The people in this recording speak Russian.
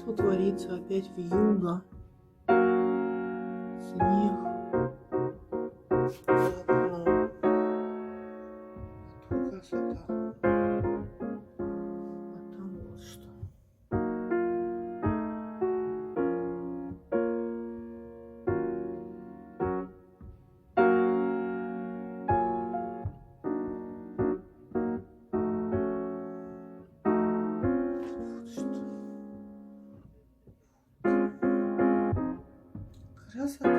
тут творится опять вьюга. Снег. За окном. Тут красота. А там вот что. Красота.